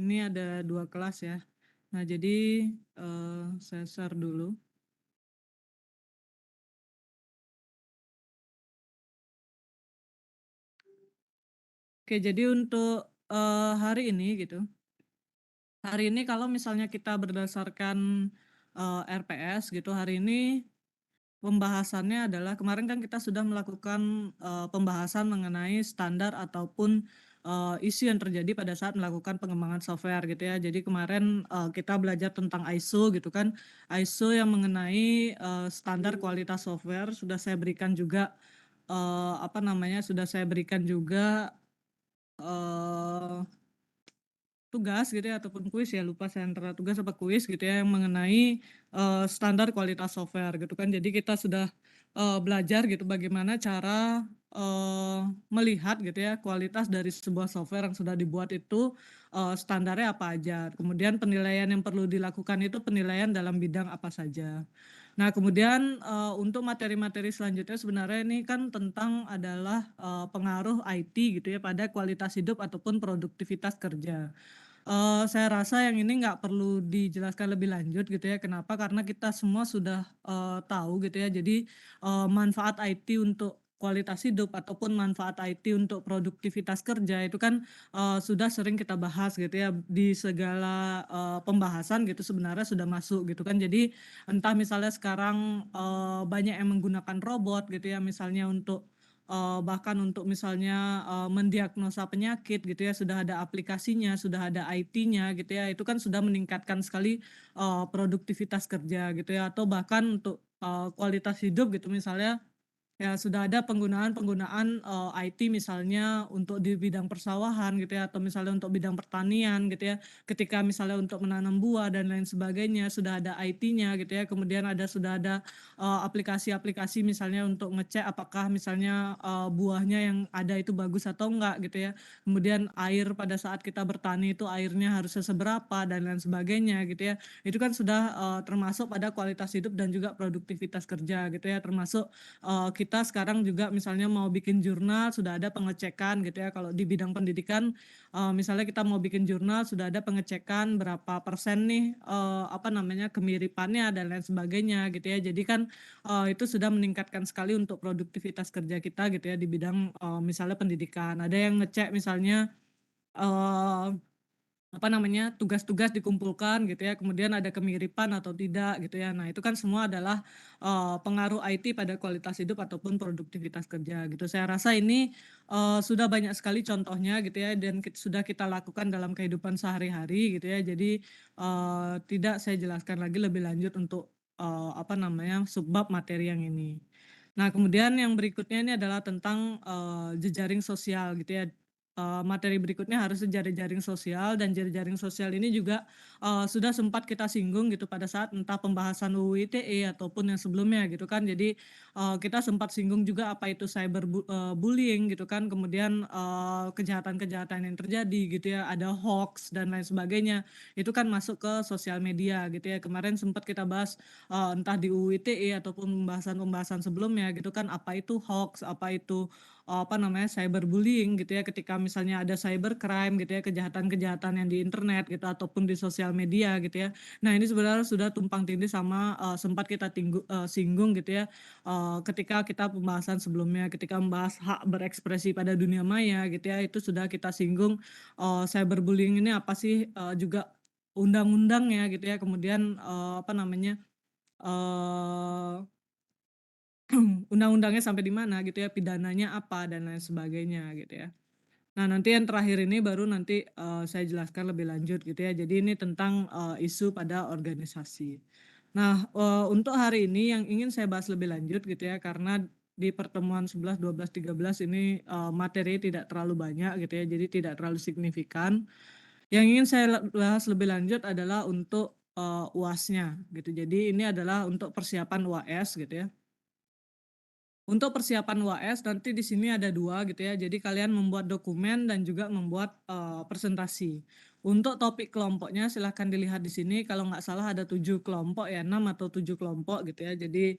ini ada 2 kelas ya. Nah jadi, saya share dulu. Oke jadi untuk, hari ini gitu, hari ini kalau misalnya kita berdasarkan, RPS gitu, hari ini pembahasannya adalah kemarin kan kita sudah melakukan, pembahasan mengenai standar ataupun, isu yang terjadi pada saat melakukan pengembangan software gitu ya. Jadi kemarin, kita belajar tentang ISO gitu kan. ISO yang mengenai, standar kualitas software sudah saya berikan juga, sudah saya berikan juga, eee tugas gitu ya ataupun kuis ya, lupa saya antara tugas apa kuis gitu ya yang mengenai, standar kualitas software gitu kan. Jadi kita sudah, belajar gitu bagaimana cara, melihat gitu ya kualitas dari sebuah software yang sudah dibuat itu, standarnya apa aja. Kemudian penilaian yang perlu dilakukan itu penilaian dalam bidang apa saja. Nah kemudian, untuk materi-materi selanjutnya sebenarnya ini kan tentang adalah, pengaruh IT gitu ya pada kualitas hidup ataupun produktivitas kerja. Saya rasa yang ini nggak perlu dijelaskan lebih lanjut gitu ya, kenapa, karena kita semua sudah, tahu gitu ya. Jadi, manfaat IT untuk kualitas hidup ataupun manfaat IT untuk produktivitas kerja itu kan, sudah sering kita bahas gitu ya, di segala, pembahasan gitu sebenarnya sudah masuk gitu kan. Jadi entah misalnya sekarang, banyak yang menggunakan robot gitu ya, misalnya untuk bahkan untuk misalnya, mendiagnosa penyakit gitu ya, sudah ada aplikasinya, sudah ada IT-nya gitu ya, itu kan sudah meningkatkan sekali, produktivitas kerja gitu ya, atau bahkan untuk, kualitas hidup gitu misalnya, ya sudah ada penggunaan-penggunaan, IT misalnya untuk di bidang persawahan gitu ya, atau misalnya untuk bidang pertanian gitu ya. Ketika misalnya untuk menanam buah dan lain sebagainya sudah ada IT-nya gitu ya. Kemudian sudah ada, aplikasi-aplikasi misalnya untuk ngecek apakah misalnya, buahnya yang ada itu bagus atau enggak gitu ya. Kemudian air pada saat kita bertani itu airnya harusnya seberapa dan lain sebagainya gitu ya. Itu kan sudah, termasuk pada kualitas hidup dan juga produktivitas kerja gitu ya, termasuk kita sekarang juga misalnya mau bikin jurnal sudah ada pengecekan gitu ya, kalau di bidang pendidikan, misalnya kita mau bikin jurnal sudah ada pengecekan berapa persen nih, kemiripannya dan lain sebagainya gitu ya. Jadi kan, itu sudah meningkatkan sekali untuk produktivitas kerja kita gitu ya di bidang, misalnya pendidikan. Ada yang ngecek misalnya, eee tugas-tugas dikumpulkan gitu ya, kemudian ada kemiripan atau tidak gitu ya. Nah, itu kan semua adalah, pengaruh IT pada kualitas hidup ataupun produktivitas kerja gitu. Saya rasa ini, sudah banyak sekali contohnya gitu ya dan sudah kita lakukan dalam kehidupan sehari-hari gitu ya. Jadi, tidak saya jelaskan lagi lebih lanjut untuk, subbab materi yang ini. Nah, kemudian yang berikutnya ini adalah tentang, jejaring sosial gitu ya. Materi berikutnya harus jejaring sosial dan jejaring sosial ini juga, sudah sempat kita singgung gitu pada saat entah pembahasan UU ITE ataupun yang sebelumnya gitu kan. Jadi, kita sempat singgung juga apa itu bullying gitu kan, kemudian, kejahatan-kejahatan yang terjadi gitu ya, ada hoax dan lain sebagainya. Itu kan masuk ke sosial media gitu ya. Kemarin sempat kita bahas, entah di UU ITE ataupun pembahasan-pembahasan sebelumnya gitu kan, apa itu hoax, apa itu cyberbullying gitu ya, ketika misalnya ada cybercrime gitu ya, kejahatan-kejahatan yang di internet gitu ataupun di sosial media gitu ya. Nah, ini sebenarnya sudah tumpang tindih sama, sempat kita singgung gitu ya, ketika kita pembahasan sebelumnya, ketika membahas hak berekspresi pada dunia maya gitu ya, itu sudah kita singgung, cyberbullying ini apa sih, juga undang-undangnya gitu ya, kemudian, eee undang-undangnya sampai di mana gitu ya, pidananya apa dan lain sebagainya gitu ya. Nah nanti yang terakhir ini baru nanti, saya jelaskan lebih lanjut gitu ya. Jadi ini tentang, isu pada organisasi. Nah, untuk hari ini yang ingin saya bahas lebih lanjut gitu ya, karena di pertemuan 11, 12, 13 ini, materi tidak terlalu banyak gitu ya, jadi tidak terlalu signifikan. Yang ingin saya bahas lebih lanjut adalah untuk, UAS-nya gitu. Jadi ini adalah untuk persiapan UAS gitu ya. Untuk persiapan UAS nanti di sini ada 2 gitu ya, jadi kalian membuat dokumen dan juga membuat, presentasi. Untuk topik kelompoknya silahkan dilihat di sini, kalau nggak salah ada 7 kelompok ya, 6 atau 7 kelompok gitu ya. Jadi,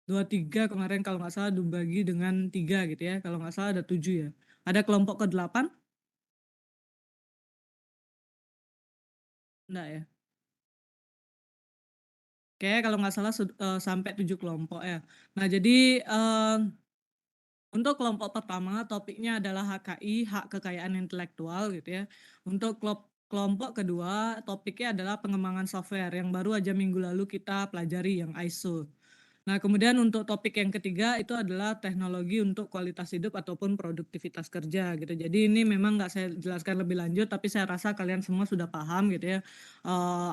2, 3 kemarin kalau nggak salah dibagi dengan 3 gitu ya, kalau nggak salah ada 7 ya. Ada kelompok ke-8? Enggak ya? Kayaknya kalau nggak salah sampai 7 kelompok ya. Nah jadi, untuk kelompok pertama topiknya adalah HKI, hak kekayaan intelektual gitu ya. Untuk kelompok kedua topiknya adalah pengembangan software yang baru aja minggu lalu kita pelajari yang ISO. Nah, kemudian untuk topik yang ketiga itu adalah teknologi untuk kualitas hidup ataupun produktivitas kerja gitu. Jadi ini memang nggak saya jelaskan lebih lanjut, tapi saya rasa kalian semua sudah paham gitu ya,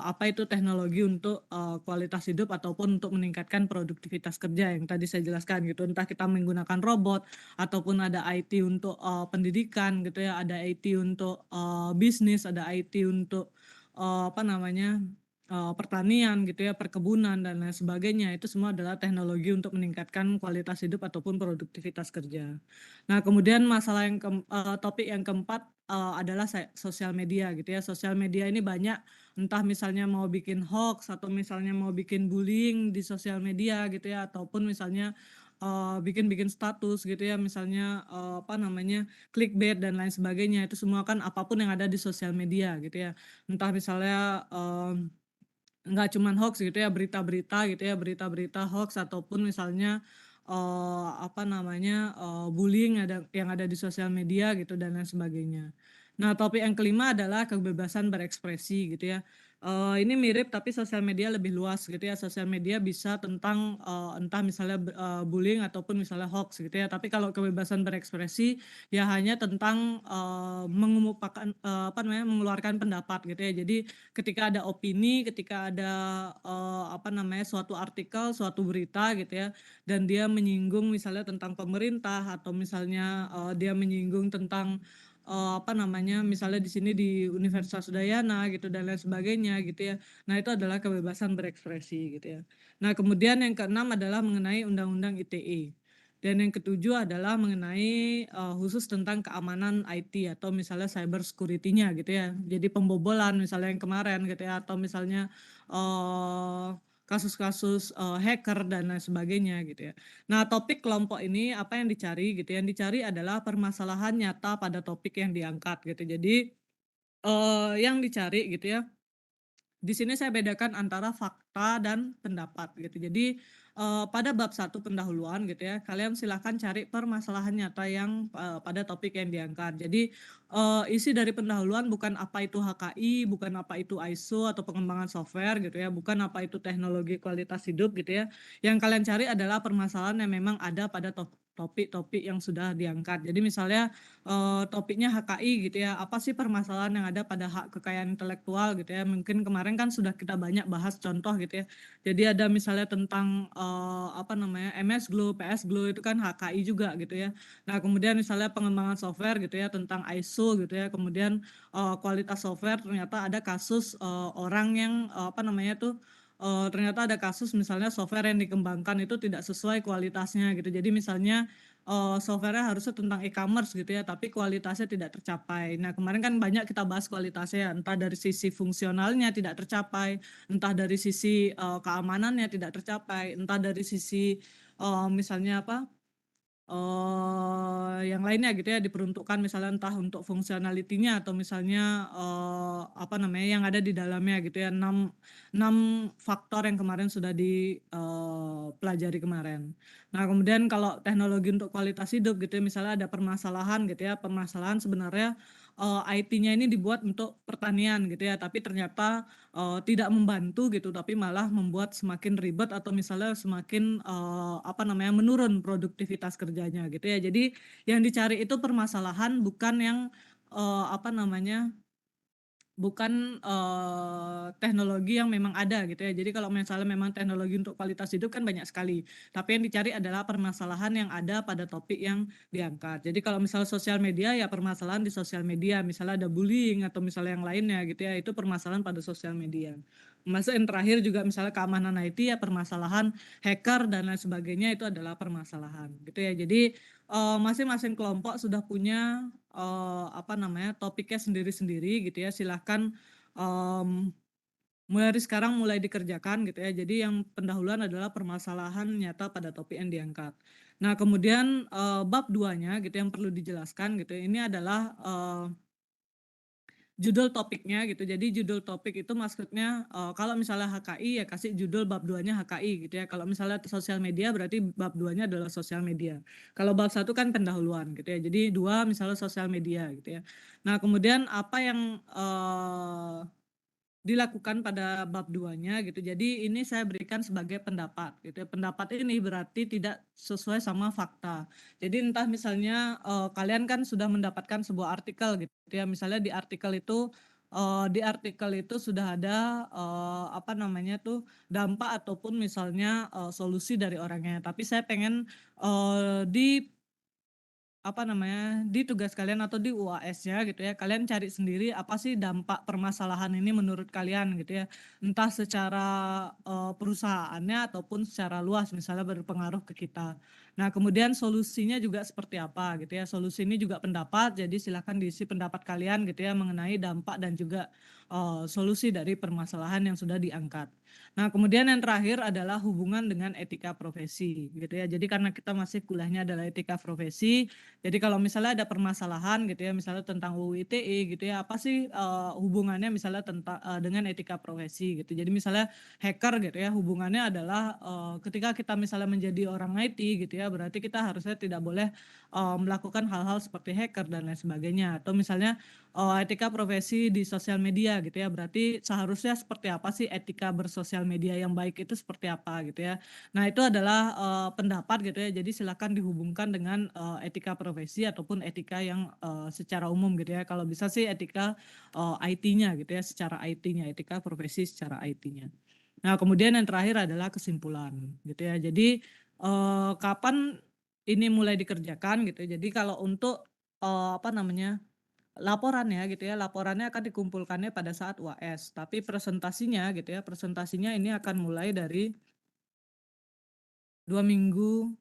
apa itu teknologi untuk, kualitas hidup ataupun untuk meningkatkan produktivitas kerja yang tadi saya jelaskan gitu. Entah kita menggunakan robot ataupun ada IT untuk, pendidikan gitu ya, ada IT untuk, bisnis, ada IT untuk, apa namanya, pertanian gitu ya, perkebunan dan lain sebagainya, itu semua adalah teknologi untuk meningkatkan kualitas hidup ataupun produktivitas kerja. Nah, kemudian topik yang keempat, adalah sosial media gitu ya. Sosial media ini banyak, entah misalnya mau bikin hoax atau misalnya mau bikin bullying di sosial media gitu ya, ataupun misalnya, bikin-bikin status gitu ya, misalnya, apa namanya, clickbait dan lain sebagainya, itu semua kan apapun yang ada di sosial media gitu ya. Entah misalnya, nggak cuman hoax gitu ya, berita-berita gitu ya, berita-berita hoax ataupun misalnya, apa namanya, bullying yang ada di sosial media gitu dan lain sebagainya. Nah, topik yang kelima adalah kebebasan berekspresi gitu ya. Ini mirip tapi sosial media lebih luas gitu ya. Sosial media bisa tentang, entah misalnya bullying ataupun misalnya hoax gitu ya. Tapi kalau kebebasan berekspresi ya hanya tentang, mengemukakan, apa namanya, mengeluarkan pendapat gitu ya. Jadi ketika ada opini, ketika ada, apa namanya, suatu artikel, suatu berita gitu ya, dan dia menyinggung misalnya tentang pemerintah atau misalnya, dia menyinggung tentang, apa namanya, misalnya di sini di Universitas Udayana gitu dan lain sebagainya gitu ya. Nah, itu adalah kebebasan berekspresi gitu ya. Nah, kemudian yang keenam adalah mengenai Undang-Undang ITE. Dan yang ketujuh adalah mengenai, khusus tentang keamanan IT atau misalnya cyber security-nya gitu ya. Jadi pembobolan misalnya yang kemarin gitu ya, atau misalnya, kasus-kasus, hacker dan lain sebagainya gitu ya. Nah, topik kelompok ini apa yang dicari gitu, yang dicari adalah permasalahan nyata pada topik yang diangkat gitu. Jadi, yang dicari gitu ya, di sini saya bedakan antara fakta dan pendapat gitu. Jadi, pada bab satu pendahuluan gitu ya, kalian silahkan cari permasalahan nyata yang, pada topik yang diangkat. Jadi, isi dari pendahuluan bukan apa itu HKI, bukan apa itu ISO atau pengembangan software gitu ya, bukan apa itu teknologi kualitas hidup gitu ya. Yang kalian cari adalah permasalahan yang memang ada pada topik-topik yang sudah diangkat. Jadi misalnya, topiknya HKI gitu ya, apa sih permasalahan yang ada pada hak kekayaan intelektual gitu ya. Mungkin kemarin kan sudah kita banyak bahas contoh gitu ya. Jadi ada misalnya tentang, apa namanya, MS Glow, PS Glow itu kan HKI juga gitu ya. Nah, kemudian misalnya pengembangan software gitu ya tentang ISO gitu ya, kemudian, kualitas software ternyata ada kasus, orang yang, apa namanya tuh, ternyata ada kasus misalnya software yang dikembangkan itu tidak sesuai kualitasnya gitu. Jadi misalnya, software-nya harusnya tentang e-commerce gitu ya, tapi kualitasnya tidak tercapai. Nah, kemarin kan banyak kita bahas kualitasnya, entah dari sisi fungsionalnya tidak tercapai, entah dari sisi, keamanannya tidak tercapai, entah dari sisi, misalnya apa, yang lainnya gitu ya, diperuntukkan misalnya entah untuk fungsionality-nya atau misalnya, apa namanya, yang ada di dalamnya gitu ya, 6 faktor yang kemarin sudah pelajari kemarin. Nah, kemudian kalau teknologi untuk kualitas hidup gitu ya, misalnya ada permasalahan gitu ya, permasalahan sebenarnya, IT-nya ini dibuat untuk pertanian gitu ya, tapi ternyata, tidak membantu gitu, tapi malah membuat semakin ribet atau misalnya semakin, apa namanya, menurun produktivitas kerjanya gitu ya. Jadi yang dicari itu permasalahan bukan yang, apa namanya, bukan, teknologi yang memang ada gitu ya. Jadi kalau misalnya memang teknologi untuk kualitas hidup kan banyak sekali, tapi yang dicari adalah permasalahan yang ada pada topik yang diangkat. Jadi kalau misalnya sosial media, ya permasalahan di sosial media, misalnya ada bullying atau misalnya yang lainnya gitu ya, itu permasalahan pada sosial media. Masuk yang terakhir juga misalnya keamanan IT, ya permasalahan hacker dan lain sebagainya itu adalah permasalahan gitu ya. Jadi, masing-masing kelompok sudah punya, apa namanya, topiknya sendiri-sendiri gitu ya, silahkan, mmm, mulai dari sekarang mulai dikerjakan gitu ya. Jadi yang pendahuluan adalah permasalahan nyata pada topik yang diangkat. Nah, kemudian, bab 2-nya gitu yang perlu dijelaskan gitu ya, ini adalah, judul topiknya gitu. Jadi judul topik itu maksudnya, kalau misalnya HKI ya kasih judul bab 2-nya HKI gitu ya. Kalau misalnya sosial media berarti bab 2-nya adalah sosial media. Kalau bab 1 kan pendahuluan gitu ya. Jadi 2 misalnya sosial media gitu ya. Nah kemudian apa yang, dilakukan pada bab 2-nya gitu. Jadi ini saya berikan sebagai pendapat gitu ya. Pendapat ini berarti tidak sesuai sama fakta. Jadi entah misalnya, kalian kan sudah mendapatkan sebuah artikel gitu ya, misalnya di artikel itu sudah ada, apa namanya tuh, dampak ataupun misalnya, solusi dari orangnya. Tapi saya pengen, di apa namanya, di tugas kalian atau di UAS-nya gitu ya, kalian cari sendiri apa sih dampak permasalahan ini menurut kalian gitu ya. Entah secara, perusahaannya ataupun secara luas misalnya berpengaruh ke kita. Nah kemudian solusinya juga seperti apa gitu ya, solusi ini juga pendapat, jadi silakan diisi pendapat kalian gitu ya mengenai dampak dan juga, solusi dari permasalahan yang sudah diangkat. Nah kemudian yang terakhir adalah hubungan dengan etika profesi gitu ya. Jadi karena kita masih kuliahnya adalah etika profesi, jadi kalau misalnya ada permasalahan gitu ya, misalnya tentang UU ITE gitu ya, apa sih, hubungannya misalnya dengan etika profesi gitu. Jadi misalnya hacker gitu ya, hubungannya adalah, ketika kita misalnya menjadi orang IT gitu ya, berarti kita harusnya tidak boleh, melakukan hal-hal seperti hacker dan lain sebagainya. Atau misalnya, etika profesi di sosial media gitu ya, berarti seharusnya seperti apa sih etika bersosial media yang baik itu seperti apa gitu ya. Nah, itu adalah, pendapat gitu ya, jadi silakan dihubungkan dengan, etika profesi ataupun etika yang, secara umum gitu ya. Kalau bisa sih etika, IT-nya gitu ya, secara IT-nya, etika profesi secara IT-nya. Nah, kemudian yang terakhir adalah kesimpulan gitu ya. Jadi, kapan ini mulai dikerjakan gitu ya. Jadi kalau untuk, apa namanya, laporannya gitu ya, laporannya akan dikumpulkannya pada saat UAS, tapi presentasinya gitu ya, presentasinya ini akan mulai dari 2 minggu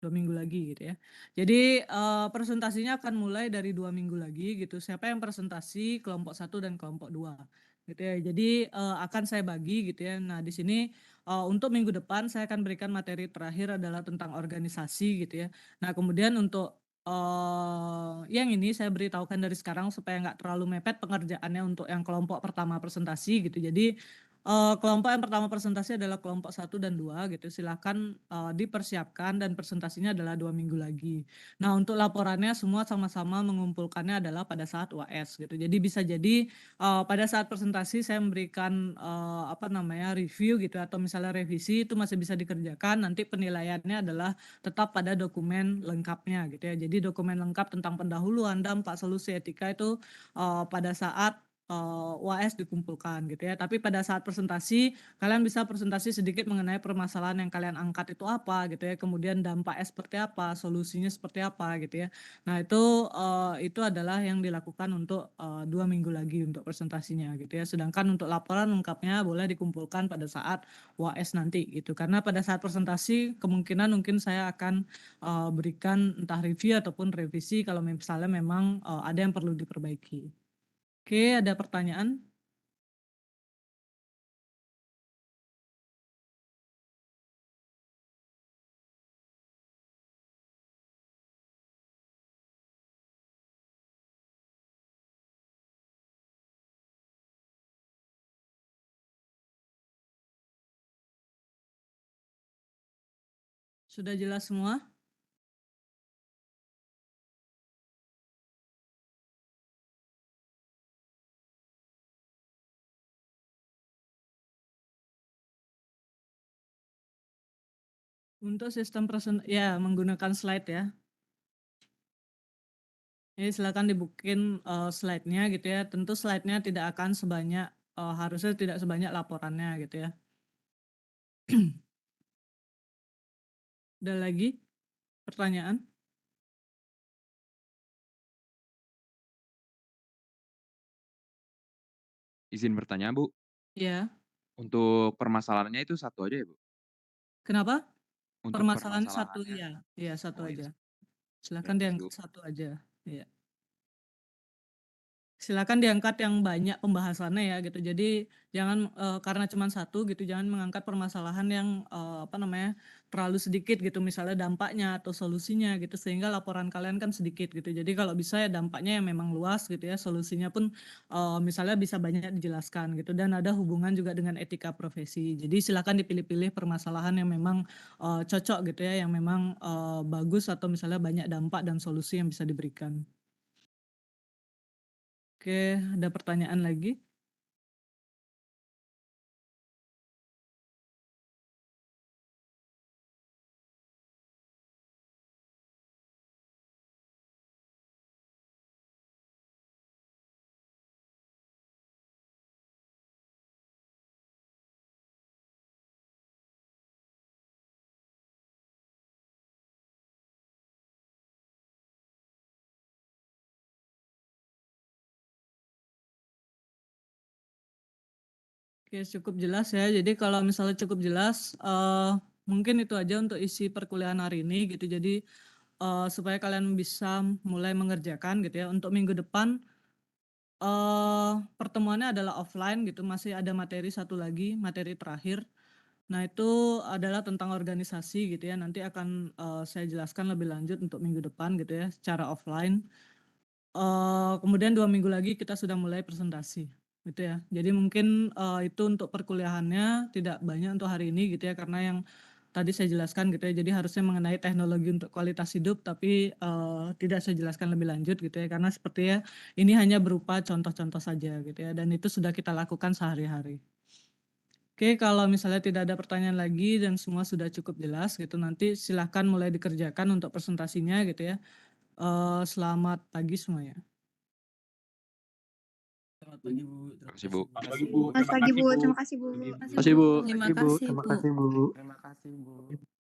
2 minggu lagi gitu ya. Jadi, presentasinya akan mulai dari 2 minggu lagi gitu, siapa yang presentasi kelompok 1 dan kelompok 2 gitu ya. Jadi, akan saya bagi gitu ya. Nah di sini, untuk minggu depan saya akan berikan materi terakhir adalah tentang organisasi gitu ya. Nah kemudian untuk, yang ini saya beritahukan dari sekarang supaya nggak terlalu mepet pengerjaannya untuk yang kelompok pertama presentasi gitu. Jadi, kelompok yang pertama presentasi adalah kelompok 1 dan 2 gitu, silakan, dipersiapkan dan presentasinya adalah 2 minggu lagi. Nah untuk laporannya semua sama-sama mengumpulkannya adalah pada saat UAS gitu. Jadi bisa jadi, pada saat presentasi saya memberikan, apa namanya, review gitu atau misalnya revisi itu masih bisa dikerjakan, nanti penilaiannya adalah tetap pada dokumen lengkapnya gitu ya. Jadi dokumen lengkap tentang pendahuluan, dampak, solusi, etika itu, pada saat, UAS dikumpulkan gitu ya. Tapi pada saat presentasi, kalian bisa presentasi sedikit mengenai permasalahan yang kalian angkat itu apa gitu ya, kemudian dampaknya seperti apa, solusinya seperti apa gitu ya. Nah itu adalah yang dilakukan untuk, 2 minggu lagi untuk presentasinya gitu ya. Sedangkan untuk laporan lengkapnya boleh dikumpulkan pada saat UAS nanti gitu. Karena pada saat presentasi kemungkinan mungkin saya akan, berikan entah review ataupun revisi kalau misalnya memang, ada yang perlu diperbaiki. Oke, ada pertanyaan? Sudah jelas semua? Untuk sistem ya menggunakan slide ya. Jadi silakan dibikin, slide-nya gitu ya. Tentu slide-nya tidak akan sebanyak harusnya tidak sebanyak laporannya gitu ya. Ada lagi pertanyaan? Izin bertanya, Bu, Iya. untuk permasalahannya itu satu aja ya, Bu? Kenapa? Untuk Permasalahan satu permasalahannya iya. Iya satu oh, ya, aja. Silakan berapa sih, diangkat Bu? satu aja. Iya. Silakan diangkat yang banyak pembahasannya ya gitu. Jadi jangan, karena cuman satu gitu, jangan mengangkat permasalahan yang, apa namanya, terlalu sedikit gitu, misalnya dampaknya atau solusinya gitu, sehingga laporan kalian kan sedikit gitu. Jadi kalau bisa ya dampaknya yang memang luas gitu ya, solusinya pun, misalnya bisa banyak dijelaskan gitu dan ada hubungan juga dengan etika profesi. Jadi silakan dipilih-pilih permasalahan yang memang, cocok gitu ya, yang memang, bagus atau misalnya banyak dampak dan solusi yang bisa diberikan. Oke, ada pertanyaan lagi? Oke, cukup jelas ya. Jadi kalau misalnya cukup jelas, mungkin itu aja untuk isi perkuliahan hari ini gitu. Jadi, supaya kalian bisa mulai mengerjakan gitu ya. Untuk minggu depan, pertemuannya adalah offline gitu, masih ada materi satu lagi, materi terakhir. Nah, itu adalah tentang organisasi gitu ya. Nanti akan, saya jelaskan lebih lanjut untuk minggu depan gitu ya, secara offline. Kemudian 2 minggu lagi kita sudah mulai presentasi, gitu ya. Jadi mungkin, itu untuk perkuliahannya tidak banyak untuk hari ini gitu ya, karena yang tadi saya jelaskan gitu ya, jadi harusnya mengenai teknologi untuk kualitas hidup, tapi, tidak saya jelaskan lebih lanjut gitu ya, karena sepertinya ini hanya berupa contoh-contoh saja gitu ya, dan itu sudah kita lakukan sehari-hari. Oke, kalau misalnya tidak ada pertanyaan lagi dan semua sudah cukup jelas gitu, nanti silahkan mulai dikerjakan untuk presentasinya gitu ya. Selamat pagi semuanya. Selamat pagi, Bu. Terima kasih, Bu. Selamat pagi, Bu. Selamat pagi, Bu. Terima kasih, Bu. Pagi, Bu. Terima kasih, Bu. Terima Thank you, Bu. kasih, Terima Bu. kasih, Bu. Terima kasih, Bu.